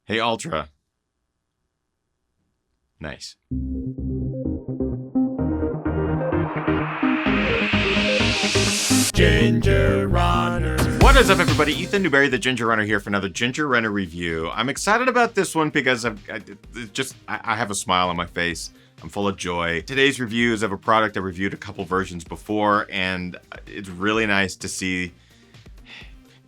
Hey, Ultra. Nice. Ginger Runner. What is up, everybody? Ethan Newberry, the Ginger Runner, here for another Ginger Runner review. I'm excited about this one because I have a smile on my face. I'm full of joy. Today's review is of a product I reviewed a couple versions before, and it's really nice to see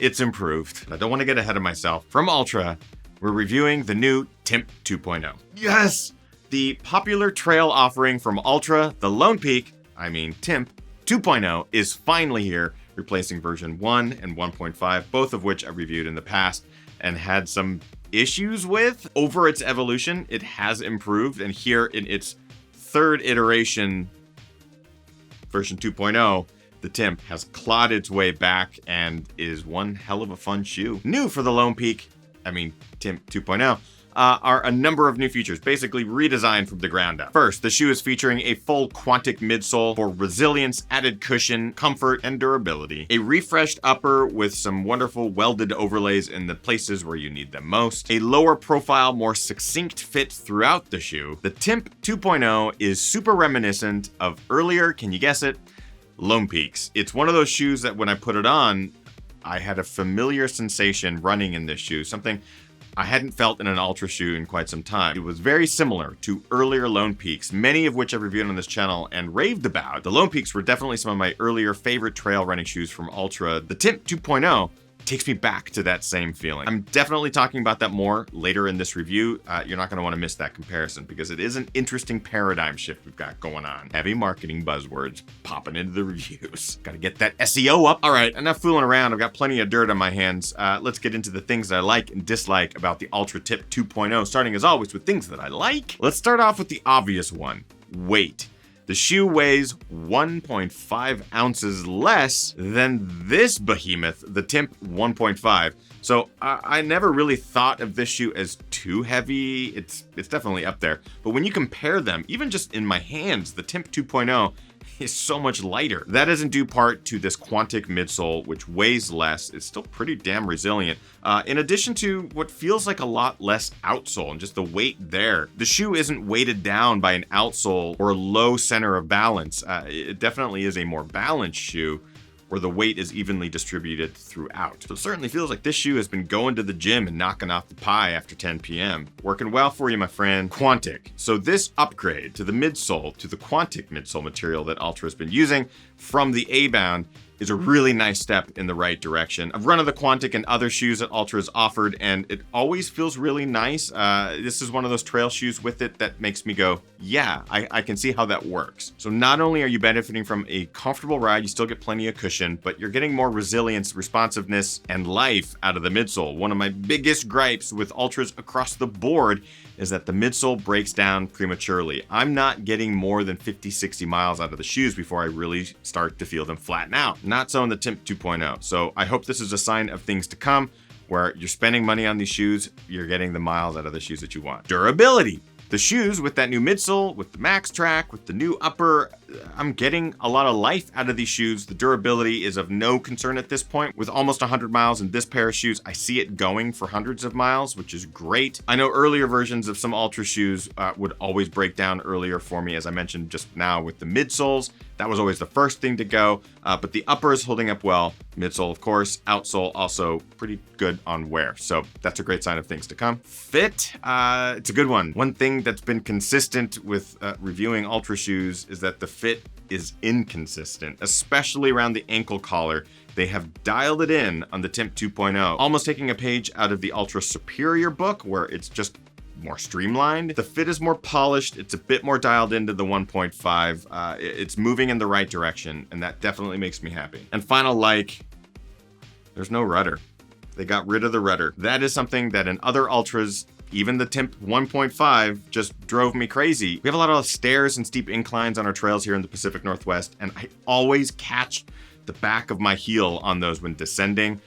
it's improved. I don't want to get ahead of myself. From Ultra, we're reviewing the new TIMP 2.0. Yes! The popular trail offering from Ultra, the Lone Peak, TIMP 2.0, is finally here, replacing version 1 and 1.5, both of which I reviewed in the past and had some issues with. Over its evolution, it has improved, and here in its third iteration, version 2.0, the TIMP has clawed its way back and is one hell of a fun shoe. New for the Lone Peak, TIMP 2.0, are a number of new features, basically redesigned from the ground up. First, the shoe is featuring a full quantic midsole for resilience, added cushion, comfort, and durability. A refreshed upper with some wonderful welded overlays in the places where you need them most. A lower profile, more succinct fit throughout the shoe. The TIMP 2.0 is super reminiscent of earlier, can you guess it? Lone Peaks. It's one of those shoes that when I put it on, I had a familiar sensation running in this shoe, something I hadn't felt in an Ultra shoe in quite some time. It was very similar to earlier Lone Peaks, many of which I've reviewed on this channel and raved about. The Lone Peaks were definitely some of my earlier favorite trail running shoes from Ultra. The TIMP 2.0 takes me back to that same feeling. I'm definitely talking about that more later in this review. You're not going to want to miss that comparison because it is an interesting paradigm shift we've got going on. Heavy marketing buzzwords popping into the reviews. Got to get that SEO up. All right, enough fooling around. I've got plenty of dirt on my hands. Let's get into the things that I like and dislike about the Ultra TIMP 2.0, starting as always with things that I like. Let's start off with the obvious one, weight. The shoe weighs 1.5 ounces less than this behemoth, the TIMP 1.5. So I never really thought of this shoe as too heavy. It's definitely up there. But when you compare them, even just in my hands, the TIMP 2.0 is so much lighter. That is in due part to this quantic midsole, which weighs less. It's still pretty damn resilient. In addition to what feels like a lot less outsole and just the weight there. The shoe isn't weighted down by an outsole or low center of balance. It definitely is a more balanced shoe where the weight is evenly distributed throughout. So it certainly feels like this shoe has been going to the gym and knocking off the pie after 10 p.m. Working well for you, my friend. Quantic. So this upgrade to the midsole, to the quantic midsole material that Ultra has been using from the A-bound, is a really nice step in the right direction. I've run of the quantic and other shoes that Ultra has offered, and it always feels really nice. This is one of those trail shoes with it that makes me go, yeah, I can see how that works. So not only are you benefiting from a comfortable ride, you still get plenty of cushion, but you're getting more resilience, responsiveness, and life out of the midsole. One of my biggest gripes with Ultras across the board is that the midsole breaks down prematurely. I'm not getting more than 50, 60 miles out of the shoes before I really start to feel them flatten out. Not so in the TIMP 2.0. So I hope this is a sign of things to come where you're spending money on these shoes, you're getting the miles out of the shoes that you want. Durability. The shoes with that new midsole, with the Max Track, with the new upper, I'm getting a lot of life out of these shoes. The durability is of no concern at this point. With almost 100 miles in this pair of shoes, I see it going for hundreds of miles, which is great. I know earlier versions of some Ultra shoes would always break down earlier for me, as I mentioned just now with the midsoles. That was always the first thing to go, but the upper is holding up well. Midsole, of course. Outsole also pretty good on wear. So that's a great sign of things to come. Fit, it's a good one. One thing that's been consistent with reviewing Ultra shoes is that the fit is inconsistent, especially around the ankle collar. They have dialed it in on the TIMP 2.0, almost taking a page out of the Ultra Superior book where it's just more streamlined. The fit is more polished. It's a bit more dialed into the 1.5. It's moving in the right direction, and that definitely makes me happy. And final there's no rudder. They got rid of the rudder. That is something that in other Ultras, even the TIMP 1.5 just drove me crazy. We have a lot of stairs and steep inclines on our trails here in the Pacific Northwest, and I always catch the back of my heel on those when descending.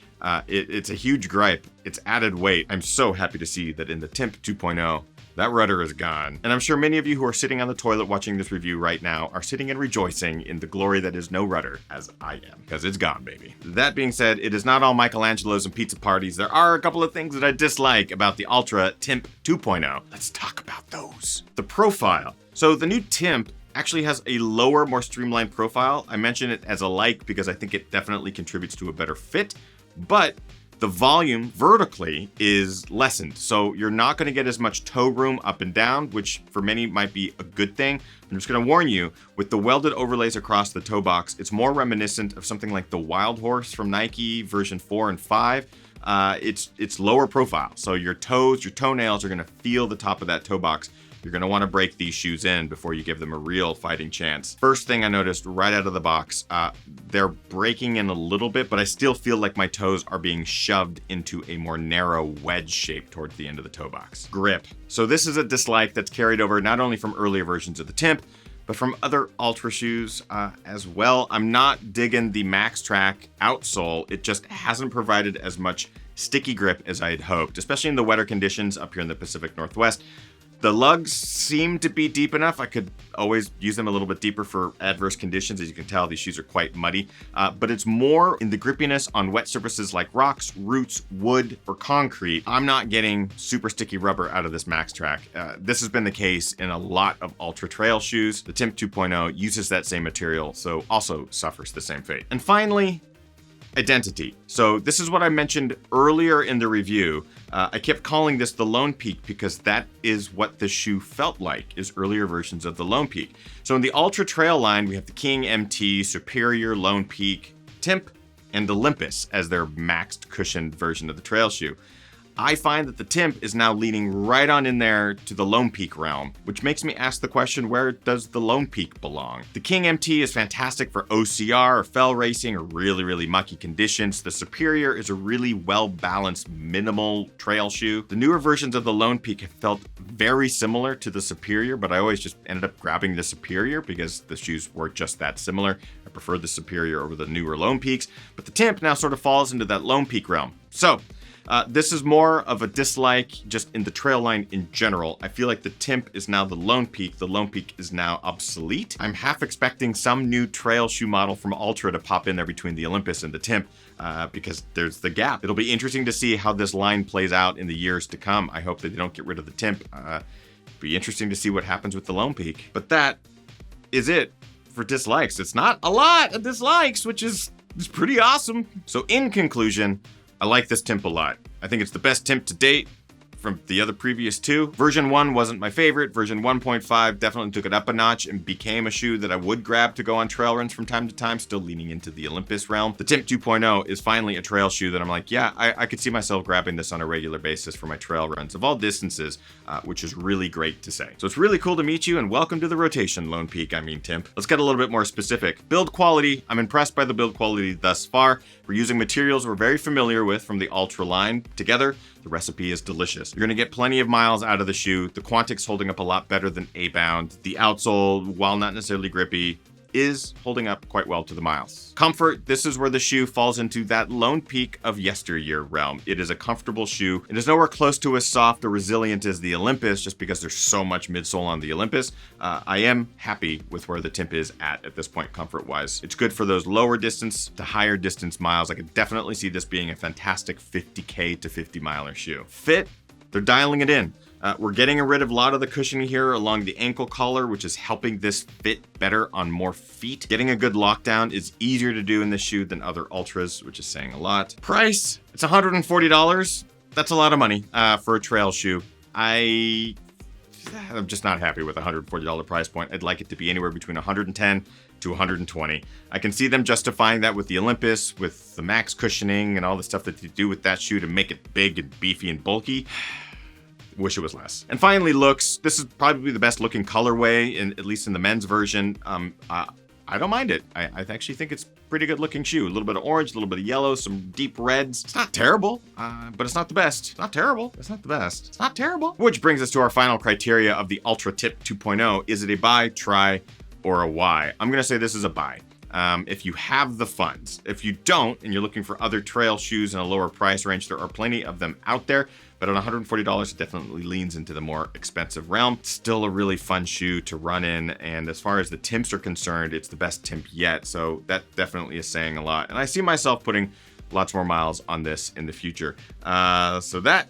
It's a huge gripe. It's added weight. I'm so happy to see that in the TIMP 2.0, that rudder is gone. And I'm sure many of you who are sitting on the toilet watching this review right now are sitting and rejoicing in the glory that is no rudder, as I am, because it's gone, baby. That being said, it is not all Michelangelos and pizza parties. There are a couple of things that I dislike about the ALTRA TIMP 2.0. Let's talk about those. The profile. So the new TIMP actually has a lower, more streamlined profile. I mention it as a like because I think it definitely contributes to a better fit, but the volume vertically is lessened. So you're not gonna get as much toe room up and down, which for many might be a good thing. I'm just gonna warn you, with the welded overlays across the toe box, it's more reminiscent of something like the Wild Horse from Nike version 4 and 5. It's lower profile. So your toes, your toenails are gonna feel the top of that toe box. You're gonna wanna break these shoes in before you give them a real fighting chance. First thing I noticed right out of the box, they're breaking in a little bit, but I still feel like my toes are being shoved into a more narrow wedge shape towards the end of the toe box. Grip. So this is a dislike that's carried over not only from earlier versions of the TIMP, but from other Altra shoes as well. I'm not digging the Max Track outsole. It just hasn't provided as much sticky grip as I had hoped, especially in the wetter conditions up here in the Pacific Northwest. The lugs seem to be deep enough. I could always use them a little bit deeper for adverse conditions. As you can tell, these shoes are quite muddy, but it's more in the grippiness on wet surfaces like rocks, roots, wood, or concrete. I'm not getting super sticky rubber out of this Max Track. This has been the case in a lot of Ultra Trail shoes. The TIMP 2.0 uses that same material, so also suffers the same fate. And finally, identity. So this is what I mentioned earlier in the review. I kept calling this the Lone Peak because that is what the shoe felt like, is earlier versions of the Lone Peak. So in the Ultra Trail line, we have the King MT, Superior, Lone Peak, TIMP, and Olympus as their maxed cushioned version of the trail shoe. I find that the TIMP is now leaning right on in there to the Lone Peak realm, which makes me ask the question, where does the Lone Peak belong? The King MT is fantastic for OCR or fell racing or really, really mucky conditions. The Superior is a really well-balanced, minimal trail shoe. The newer versions of the Lone Peak have felt very similar to the Superior, but I always just ended up grabbing the Superior because the shoes were just that similar. I prefer the Superior over the newer Lone Peaks, but the TIMP now sort of falls into that Lone Peak realm. So, this is more of a dislike just in the trail line in general. I feel like the TIMP is now the Lone Peak. The Lone Peak is now obsolete. I'm half expecting some new trail shoe model from Altra to pop in there between the Olympus and the TIMP because there's the gap. It'll be interesting to see how this line plays out in the years to come. I hope that they don't get rid of the TIMP. Be interesting to see what happens with the Lone Peak. But that is it for dislikes. It's not a lot of dislikes, which is pretty awesome. So in conclusion, I like this TIMP a lot. I think it's the best TIMP to date from the other previous two. Version 1 wasn't my favorite. Version 1.5 definitely took it up a notch and became a shoe that I would grab to go on trail runs from time to time, still leaning into the Olympus realm. The TIMP 2.0 is finally a trail shoe that I'm like, yeah, I could see myself grabbing this on a regular basis for my trail runs of all distances, which is really great to say. So it's really cool to meet you and welcome to the rotation, Lone Peak, TIMP. Let's get a little bit more specific. Build quality. I'm impressed by the build quality thus far. We're using materials we're very familiar with from the Ultra line. Together, the recipe is delicious. You're gonna get plenty of miles out of the shoe. The quantic's holding up a lot better than A-bound. The outsole, while not necessarily grippy, is holding up quite well to the miles. Comfort, this is where the shoe falls into that Lone Peak of yesteryear realm. It is a comfortable shoe. It is nowhere close to as soft or resilient as the Olympus, just because there's so much midsole on the Olympus. I am happy with where the TIMP is at this point, comfort-wise. It's good for those lower distance to higher distance miles. I could definitely see this being a fantastic 50K to 50-miler shoe. Fit, they're dialing it in. We're getting rid of a lot of the cushioning here along the ankle collar, which is helping this fit better on more feet. Getting a good lockdown is easier to do in this shoe than other Ultras, which is saying a lot. Price, it's $140. That's a lot of money for a trail shoe. I'm just not happy with a $140 price point. I'd like it to be anywhere between $110 to $120. I can see them justifying that with the Olympus, with the max cushioning and all the stuff that they do with that shoe to make it big and beefy and bulky. Wish it was less. And finally, looks. This is probably the best looking colorway, at least in the men's version. I don't mind it. I actually think it's a pretty good looking shoe. A little bit of orange, a little bit of yellow, some deep reds. It's not terrible, but it's not the best. It's not terrible. It's not the best. It's not terrible. Which brings us to our final criteria of the Ultra TIMP 2.0. Is it a buy, try, or a why? I'm gonna say this is a buy. if you have the funds. If you don't, and you're looking for other trail shoes in a lower price range, there are plenty of them out there. But at $140, it definitely leans into the more expensive realm. Still a really fun shoe to run in. And as far as the Timps are concerned, it's the best Timp yet. So that definitely is saying a lot. And I see myself putting lots more miles on this in the future. So that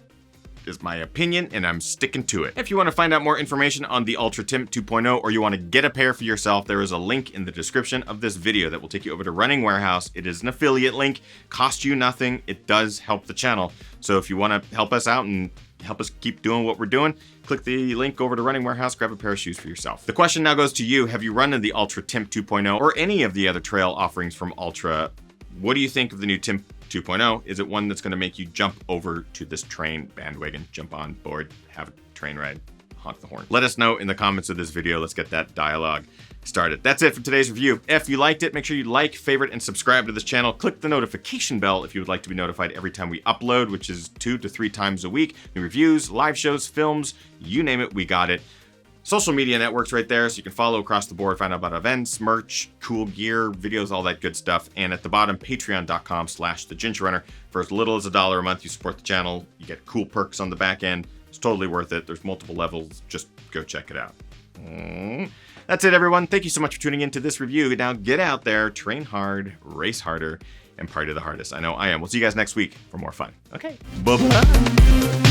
is my opinion, and I'm sticking to it. If you want to find out more information on the ALTRA TIMP 2.0, or you want to get a pair for yourself, there is a link in the description of this video that will take you over to Running Warehouse. It is an affiliate link, costs you nothing. It does help the channel. So if you want to help us out and help us keep doing what we're doing, click the link over to Running Warehouse, grab a pair of shoes for yourself. The question now goes to you. Have you run in the ALTRA TIMP 2.0 or any of the other trail offerings from Altra? What do you think of the new Timp 2.0? Is it one that's going to make you jump over to this train bandwagon, jump on board, have a train ride, honk the horn? Let us know in the comments of this video. Let's get that dialogue started. That's it for today's review. If you liked it, make sure you like, favorite, and subscribe to this channel. Click the notification bell if you would like to be notified every time we upload, which is 2 to 3 times a week. New reviews, live shows, films, you name it, we got it. Social media networks right there, so you can follow across the board, find out about events, merch, cool gear, videos, all that good stuff. And at the bottom, patreon.com/thegingerrunner. For as little as $1 a month, you support the channel. You get cool perks on the back end. It's totally worth it. There's multiple levels. Just go check it out. That's it, everyone. Thank you so much for tuning in to this review. Now get out there, train hard, race harder, and party the hardest. I know I am. We'll see you guys next week for more fun. Okay, bye-bye.